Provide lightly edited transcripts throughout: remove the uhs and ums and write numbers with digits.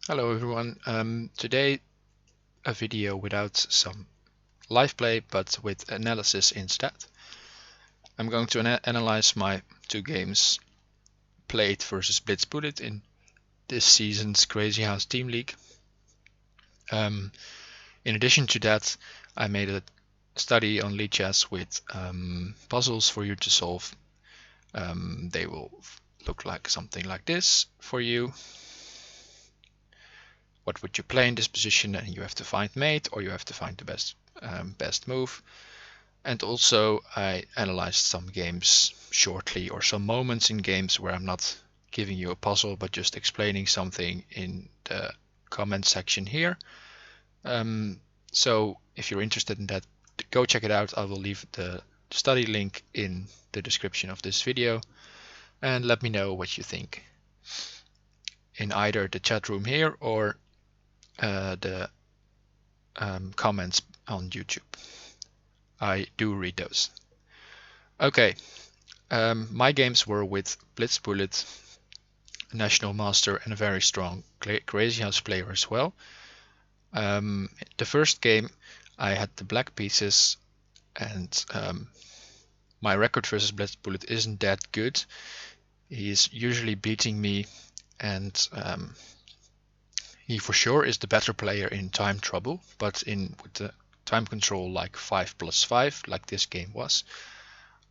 Hello everyone. Today a video without some live play but with analysis instead. I'm going to analyze my two games played versus blitzbullet in this season's Crazyhouse Teamleague. In addition to that, I made a study on lichess with puzzles for you to solve. They will look like something like this for you. What would you play in this position? And you have to find mate, or you have to find the best move. And also I analyzed some games shortly, or some moments in games where I'm not giving you a puzzle but just explaining something in the comment section here. So if you're interested in that, go check it out. I will leave the study link in the description of this video, and let me know what you think in either the chat room here or the comments on YouTube. I do read those. Okay, my games were with blitzbullet, a national master and a very strong Crazyhouse player as well. The first game I had the black pieces, and my record versus blitzbullet isn't that good. He's usually beating me, and he for sure is the better player in time trouble, but with the time control like 5+5 like this game was,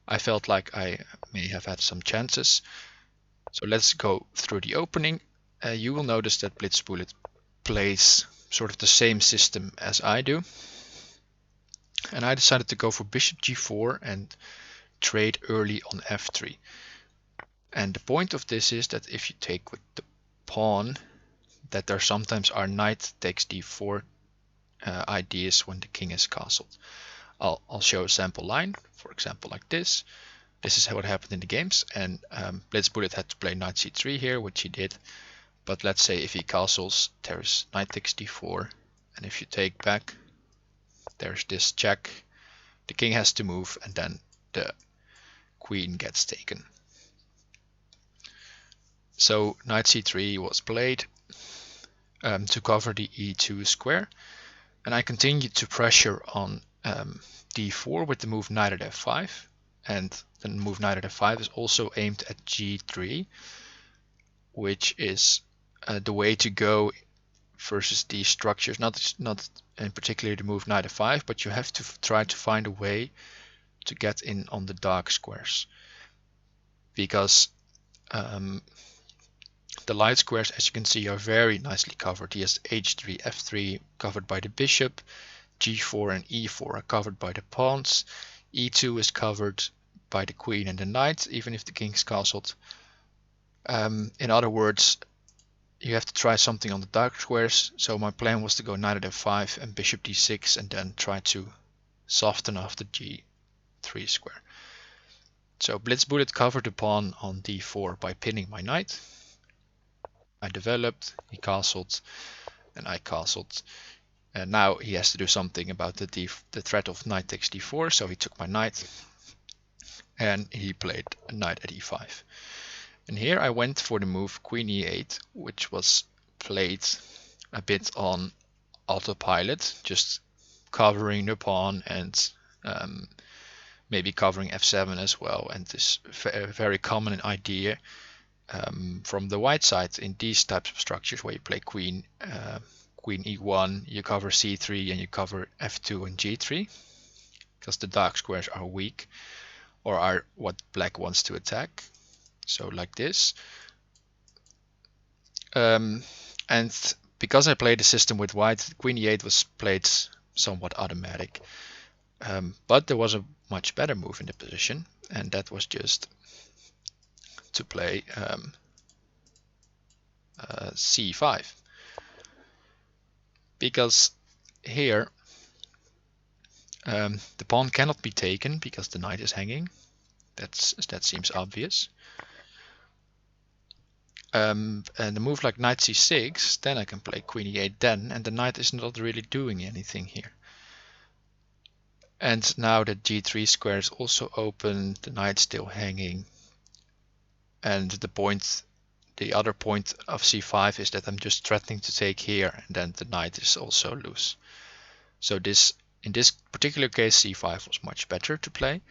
I felt like I may have had some chances. So let's go through the opening. You will notice that blitzbullet plays sort of the same system as I do, and I decided to go for bishop g4 and trade early on f3. And the point of this is that if you take with the pawn, that there sometimes are knight takes d4 ideas when the king is castled. I'll show a sample line, for example like this. This is what happened in the games, and blitzbullet had to play knight c3 here, which he did. But let's say if he castles, there's knight takes d4, and if you take back, there's this check. The king has to move, and then the queen gets taken. So knight c3 was played to cover the e2 square, and I continued to pressure on d4 with the move knight at f5, and the move knight at f5 is also aimed at g3, which is the way to go versus these structures. Not in particular the move knight f5, but you have to try to find a way to get in on the dark squares, because the light squares, as you can see, are very nicely covered. He has h3, f3 covered by the bishop, g4 and e4 are covered by the pawns, e2 is covered by the queen and the knight, even if the king's castled. In other words, you have to try something on the dark squares. So my plan was to go knight at f5 and bishop d6, and then try to soften off the g3 square. So blitzbullet covered the pawn on d4 by pinning my knight. I developed, he castled, and I castled. And now he has to do something about the threat of knight takes d4, so he took my knight, and he played a knight at e5. And here I went for the move queen e8, which was played a bit on autopilot, just covering the pawn and maybe covering f7 as well. And this very common idea from the white side in these types of structures, where you play queen e1, you cover c3, and you cover f2 and g3, because the dark squares are weak or are what black wants to attack. So like this. And because I played the system with white, queen e8 was played somewhat automatic. But there was a much better move in the position, and that was just to play c5. Because here the pawn cannot be taken because the knight is hanging. That seems obvious. And a move like knight c6, then I can play queen e8 then, and the knight is not really doing anything here. And now the g3 square is also open, the knight's still hanging, and the point the other point of c5 is that I'm just threatening to take here, and then the knight is also loose. So in this particular case, c5 was much better to play.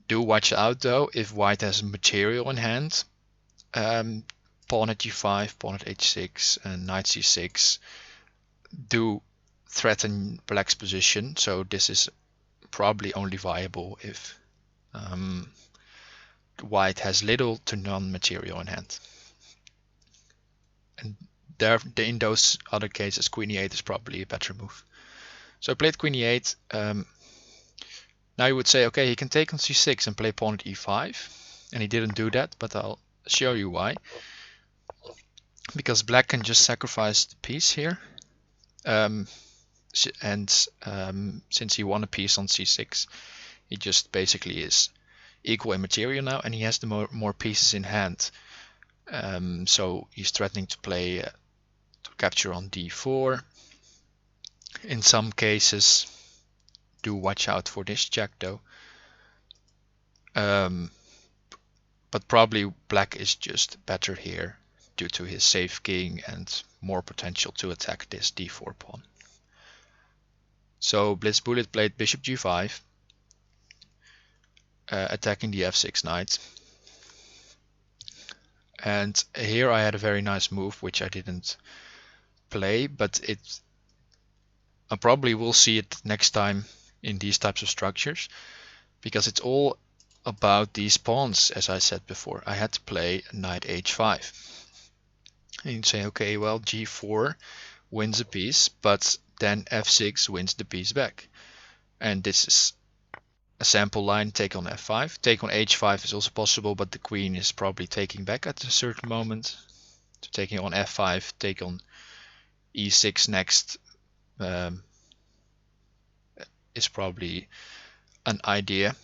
Do watch out though if white has material in hand. Pawn at g5, pawn at h6, and knight c6 do threaten black's position. So this is probably only viable if white has little to none material in hand. And there, in those other cases, queen e8 is probably a better move. So I played queen e8. Now you would say, okay, he can take on c6 and play pawn at e5. And he didn't do that, but I'll show you why. Because black can just sacrifice the piece here. Since he won a piece on c6, he just basically is equal in material now, and he has the more pieces in hand. So he's threatening to play to capture on d4. In some cases, do watch out for this check though. But probably black is just better here due to his safe king and more potential to attack this d4 pawn. So blitzbullet played bishop g5, attacking the f6 knight. And here I had a very nice move, which I didn't play, but I probably will see it next time in these types of structures, because it's all about these pawns. As I said before, I had to play knight h5. And you'd say, okay, well, g4 wins a piece, but then f6 wins the piece back. And this is a sample line. Take on f5. Take on h5 is also possible, but the queen is probably taking back at a certain moment. So taking on f5, take on e6 next is probably an idea.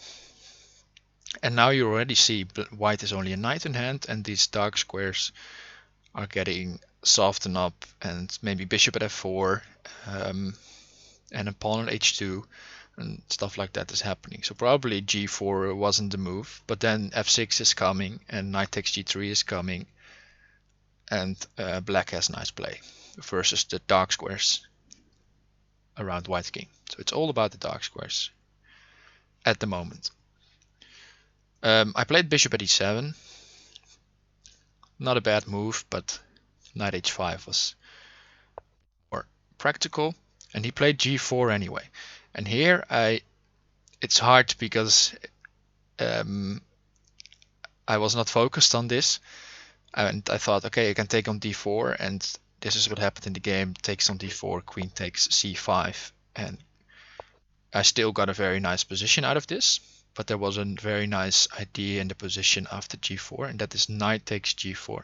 And now you already see white is only a knight in hand, and these dark squares are getting softened up, and maybe bishop at f4 and a pawn at h2 and stuff like that is happening. So probably g4 wasn't the move, but then f6 is coming and knight takes g3 is coming, and black has nice play versus the dark squares around white's king. So it's all about the dark squares at the moment. I played bishop at e7. Not a bad move, but knight h5 was more practical, and he played g4 anyway. And here it's hard because I was not focused on this, and I thought, okay, I can take on d4, and this is what happened in the game. Takes on d4, queen takes c5, and I still got a very nice position out of this. But there was a very nice idea in the position after g4, and that is knight takes g4.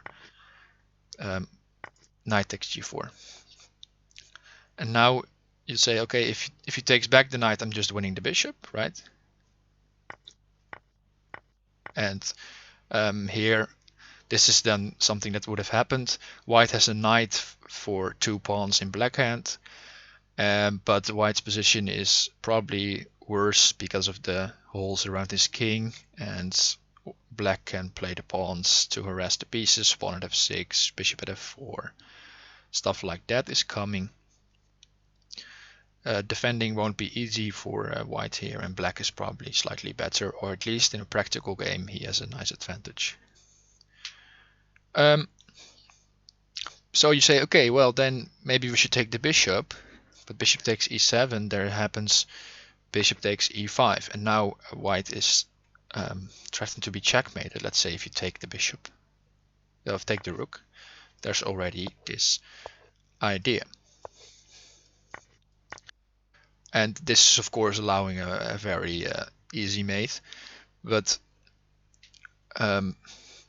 Knight takes g4. And now you say, okay, if he takes back the knight, I'm just winning the bishop, right? And here, this is then something that would have happened. White has a knight for 2 pawns in black hand, but white's position is probably worse because of the holes around his king, and black can play the pawns to harass the pieces. Pawn at f6, bishop at f4, stuff like that is coming. Defending won't be easy for white here, and black is probably slightly better, or at least in a practical game he has a nice advantage. So you say, okay, well then maybe we should take the bishop, but bishop takes e7, there happens bishop takes e5, and now white is threatened to be checkmated. Let's say if you take the bishop, take the rook, there's already this idea. And this is of course allowing a very easy mate, but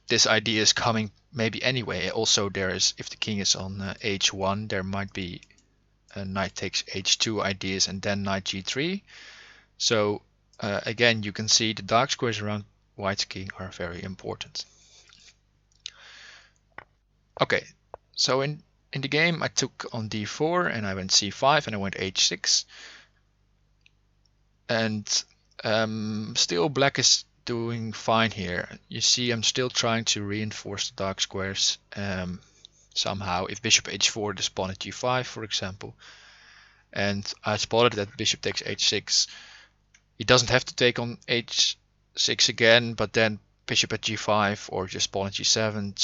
this idea is coming maybe anyway. Also there is, if the king is on h1, there might be knight takes h2 ideas, and then knight g3. So again, you can see the dark squares around white's king are very important. Okay, so in the game I took on d4 and I went c5 and I went h6. And still black is doing fine here. You see I'm still trying to reinforce the dark squares somehow. If bishop h4, there's pawn at g5, for example. And I spotted that bishop takes h6. He doesn't have to take on h6 again, but then bishop at g5 or just pawn at g7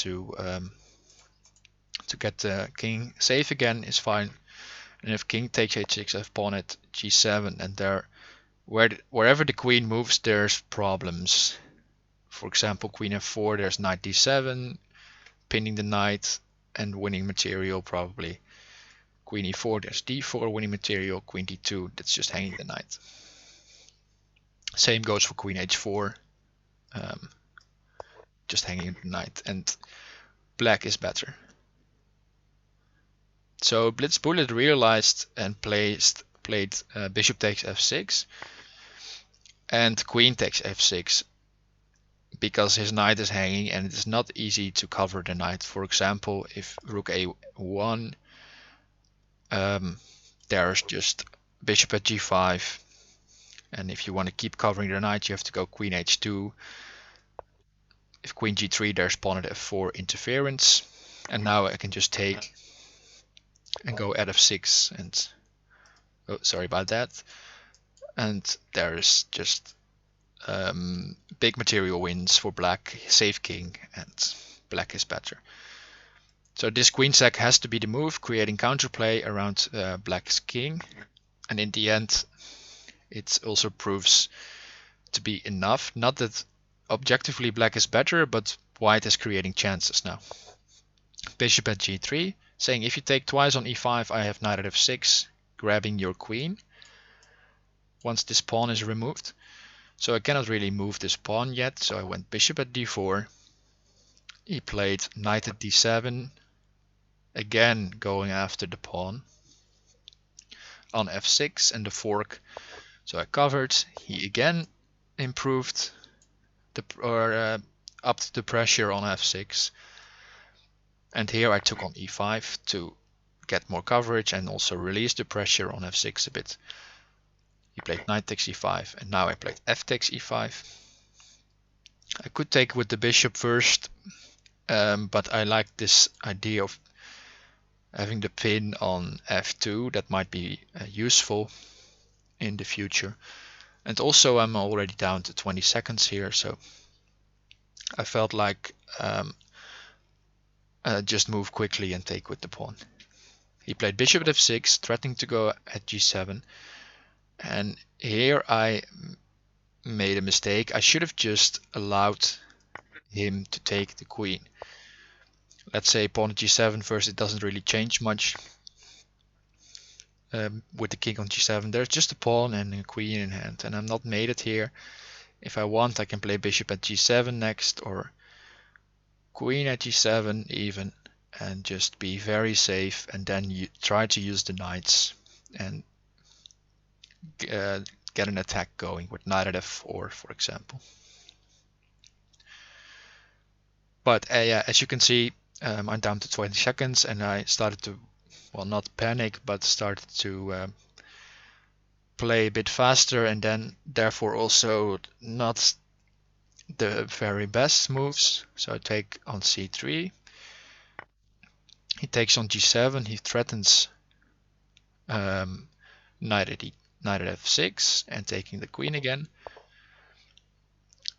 to get the king safe again is fine. And if king takes h6, I have pawn at g7, and there, wherever the queen moves, there's problems. For example, queen f4, there's knight d7, pinning the knight and winning material probably. Queen e4, there's d4, winning material. Queen d2, that's just hanging the knight. Same goes for queen h4, just hanging the knight, and black is better. So blitzbullet realized and played bishop takes f6 and queen takes f6 because his knight is hanging and it is not easy to cover the knight. For example, if rook a1, there's just bishop at g5, and if you want to keep covering the knight, you have to go queen h2. If queen g3, there's pawn at f4 interference, and now I can just take and go at f6, and oh, sorry about that. And there is just big material wins for black, safe king, and black is better. So this queen sack has to be the move, creating counterplay around black's king, and in the end it also proves to be enough. Not that objectively black is better, but white is creating chances now. Bishop at g3, saying if you take twice on e5, I have knight at f6, grabbing your queen once this pawn is removed. So I cannot really move this pawn yet, so I went bishop at d4. He played knight at d7, again going after the pawn. On f6 and the fork, so I covered. He again improved upped the pressure on f6, and here I took on e5 to get more coverage and also release the pressure on f6 a bit. He played knight takes e5, and now I played f takes e5. I could take with the bishop first, but I like this idea of having the pin on f2. That might be useful in the future. And also I'm already down to 20 seconds here, so I felt like just move quickly and take with the pawn. He played bishop at f6, threatening to go at g7, and here I made a mistake. I should have just allowed him to take the queen. Let's say pawn at g7 first, it doesn't really change much. With the king on g7, there's just a pawn and a queen in hand, and I'm not mated here. If I want, I can play bishop at g7 next, or queen at g7 even, and just be very safe, and then you try to use the knights and get an attack going with knight at f4, for example. But yeah, as you can see, I'm down to 20 seconds, and I started to, well, not panic, but started to play a bit faster, and then therefore also not the very best moves. So I take on c3. He takes on g7. He threatens knight at f6 and taking the queen again.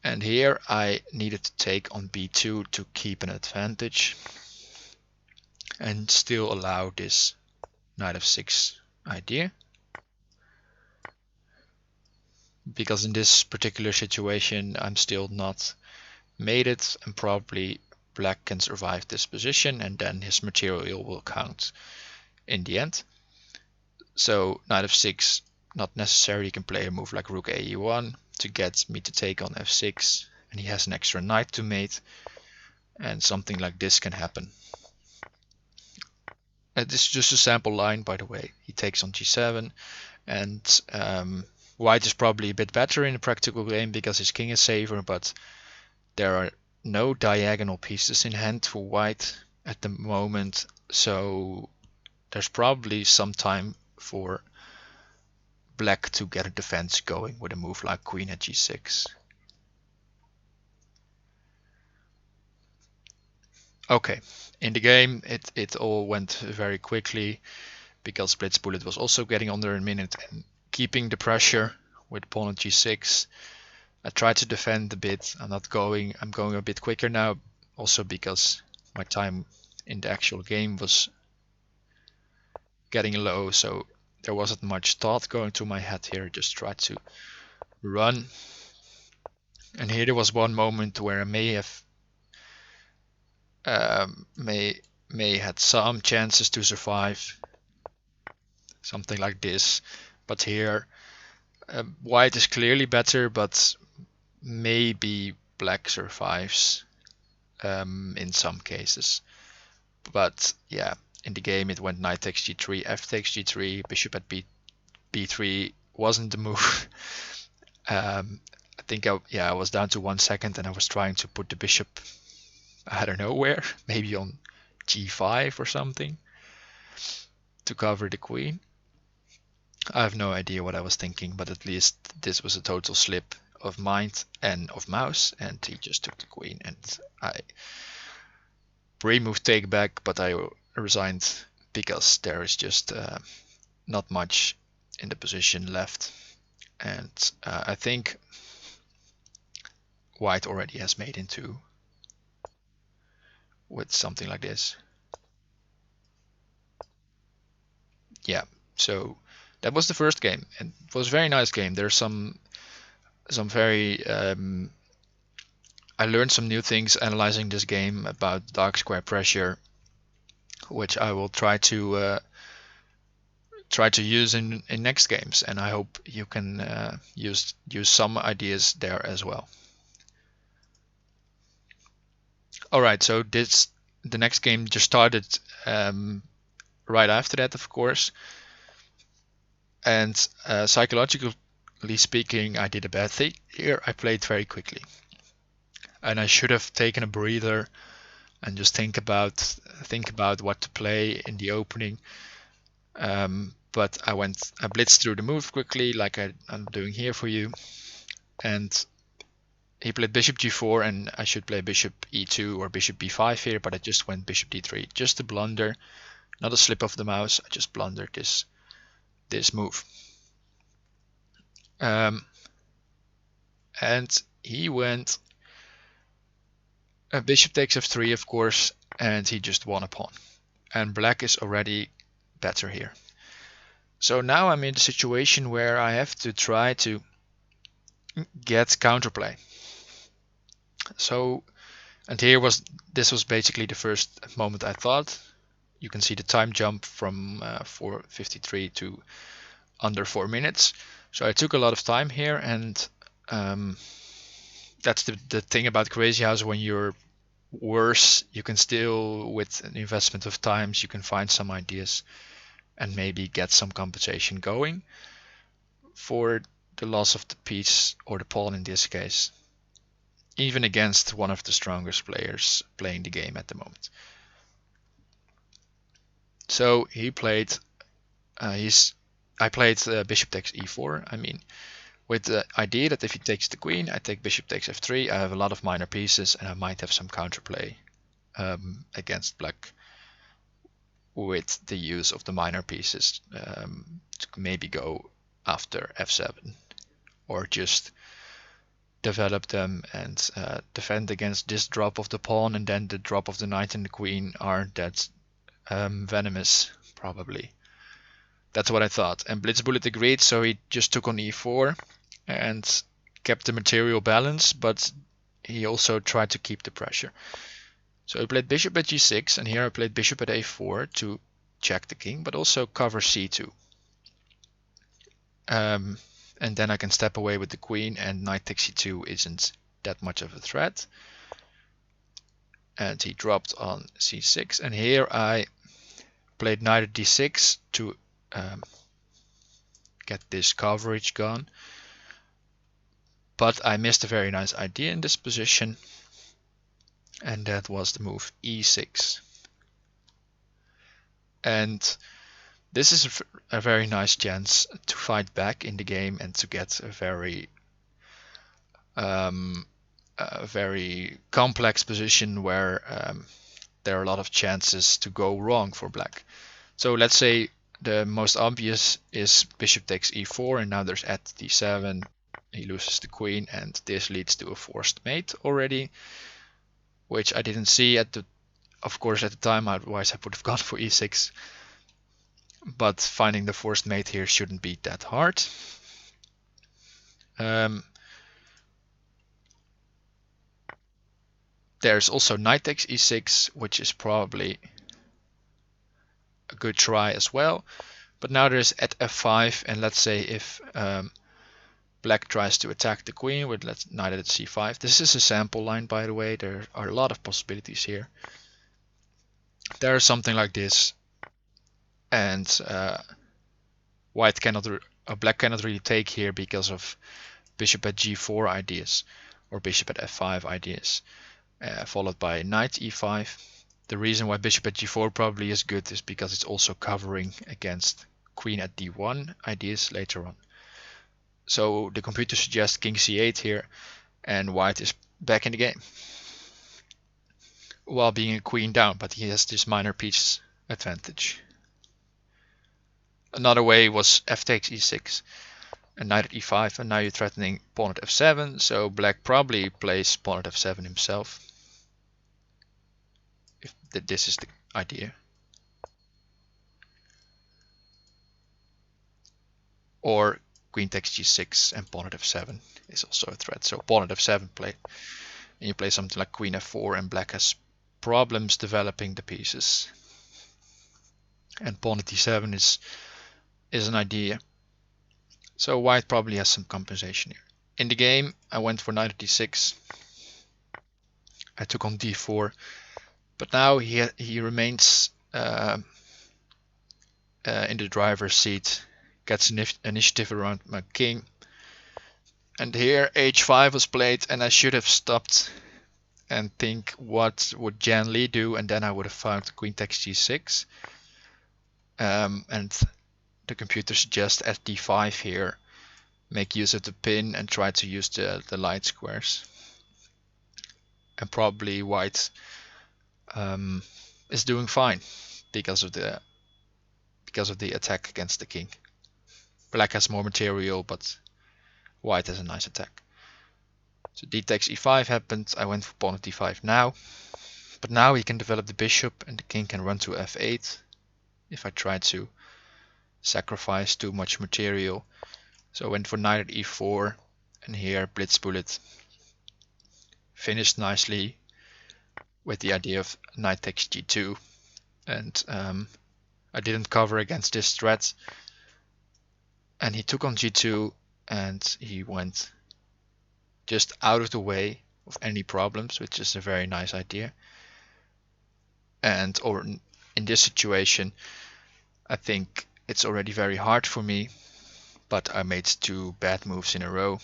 And here I needed to take on b2 to keep an advantage and still allow this knight f6 idea. Because in this particular situation I'm still not mated, and probably black can survive this position, and then his material will count in the end. So knight f6, not necessary. You can play a move like rook ae1 to get me to take on f6, and he has an extra knight to mate, and something like this can happen. This is just a sample line, by the way. He takes on g7, and white is probably a bit better in a practical game because his king is safer, but there are no diagonal pieces in hand for white at the moment, so there's probably some time for black to get a defense going with a move like queen at g6. Okay, in the game it all went very quickly because blitzbullet was also getting under a minute and keeping the pressure with pawn on g6. I tried to defend a bit. I'm going a bit quicker now, also because my time in the actual game was getting low, so there wasn't much thought going through my head here. Just tried to run. And here there was one moment where I may have may had some chances to survive, something like this. But here white is clearly better, but maybe black survives in some cases. But yeah, in the game it went knight takes g3, f takes g3, bishop at b3 wasn't the move. I think I was down to 1 second and I was trying to put the bishop, I don't know where, maybe on g5 or something to cover the queen. I have no idea what I was thinking, but at least this was a total slip of mind and of mouse, and he just took the queen, and I pre-moved take back, but I resigned because there is just not much in the position left, and I think white already has made into with something like this. Yeah, so that was the first game, and it was a very nice game. There's some very I learned some new things analyzing this game about dark square pressure, which I will try to use in next games, and I hope you can use some ideas there as well. All right, so the next game just started right after that, of course, and psychologically speaking, I did a bad thing here. I played very quickly, and I should have taken a breather and just think about what to play in the opening. But I blitzed through the move quickly, like I'm doing here for you, and he played bishop g4, and I should play bishop e2 or bishop b5 here, but I just went bishop d3, just a blunder, not a slip of the mouse. I just blundered this move. And he went bishop takes f3, of course, and he just won a pawn. And black is already better here. So now I'm in the situation where I have to try to get counterplay. So, and this was basically the first moment I thought. You can see the time jump from 4:53 to under 4 minutes. So I took a lot of time here, and that's the thing about Crazyhouse. When you're worse, you can still, with an investment of times, you can find some ideas and maybe get some compensation going for the loss of the piece, or the pawn in this case, even against one of the strongest players playing the game at the moment. So he played, I played bishop takes e4. I mean, with the idea that if he takes the queen, I take bishop takes f3. I have a lot of minor pieces, and I might have some counterplay against black with the use of the minor pieces to maybe go after f7, or just develop them and defend against this drop of the pawn, and then the drop of the knight and the queen aren't that venomous, probably. That's what I thought. And blitzbullet agreed, so he just took on e4 and kept the material balance, but he also tried to keep the pressure. So he played bishop at g6, and here I played bishop at a4 to check the king, but also cover c2. And then I can step away with the queen, and knight takes c2 isn't that much of a threat. And he dropped on c6, and here I played knight at d6 to get this coverage gone. But I missed a very nice idea in this position, and that was the move e6. And this is a very nice chance to fight back in the game and to get a very complex position where there are a lot of chances to go wrong for black. So let's say the most obvious is bishop takes e4, and now there's at d7. He loses the queen, and this leads to a forced mate already, which I didn't see at the time, otherwise I would have gone for e6. But finding the forced mate here shouldn't be that hard. There's also knight takes e6, which is probably a good try as well. But now there's at f5, and let's say if black tries to attack the queen with knight at c5. This is a sample line, by the way. There are a lot of possibilities here. There's something like this, and black cannot really take here because of bishop at g4 ideas or bishop at f5 ideas, followed by knight e5. The reason why bishop at g4 probably is good is because it's also covering against queen at d1 ideas later on. So the computer suggests king c8 here, and white is back in the game while being a queen down, but he has this minor piece advantage. Another way was f takes e6 and knight at e5, and now you're threatening pawn at f7, so black probably plays pawn at f7 himself, if this is the idea. Or queen takes g6 and pawn at f7 is also a threat. So pawn at f7 play, and you play something like queen f4, and black has problems developing the pieces. And pawn at d7 is an idea. So white probably has some compensation here. In the game, I went for knight at d6. I took on d4, but now he remains in the driver's seat, gets initiative around my king. And here h5 was played, and I should have stopped and think what would Jan Lee do, and then I would have found queen takes g6. And the computer suggests at d5 here, make use of the pin and try to use the light squares. And probably white is doing fine because of the attack against the king. Black has more material, but white has a nice attack. So d takes e5 happened. I went for pawn at d5 now, but now he can develop the bishop, and the king can run to f8 if I try to sacrifice too much material. So I went for knight at e4, and here blitzbullet finished nicely with the idea of knight takes g2, and I didn't cover against this threat, and he took on g2, and he went just out of the way of any problems, which is a very nice idea. And or in this situation, I think it's already very hard for me, but I made two bad moves in a row.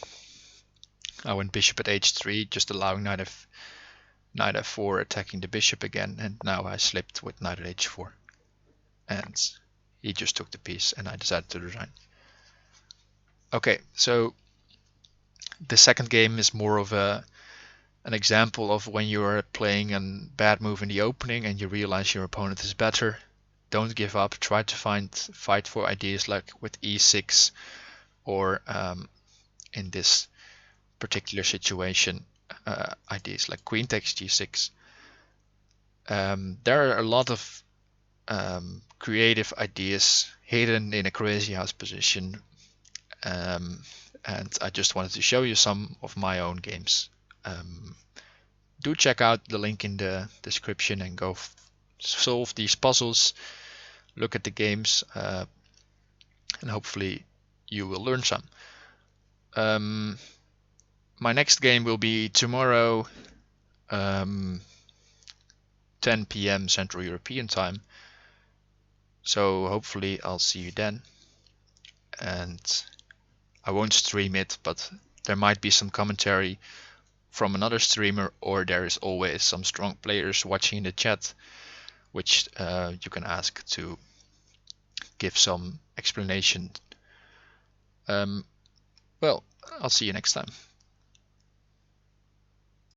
I went bishop at h3, just allowing knight f4 attacking the bishop again, and now I slipped with knight at h4. And he just took the piece, and I decided to resign. Okay, so the second game is more of an example of when you are playing a bad move in the opening and you realize your opponent is better. Don't give up. Try to fight for ideas like with e6, or in this particular situation, ideas like queen takes g6. There are a lot of creative ideas hidden in a Crazyhouse position, and I just wanted to show you some of my own games. Do check out the link in the description and go solve these puzzles, look at the games, and hopefully you will learn some. My next game will be tomorrow, 10 p.m. Central European time. So hopefully I'll see you then. And I won't stream it, but there might be some commentary from another streamer, or there is always some strong players watching in the chat, which you can ask to give some explanation. Well, I'll see you next time.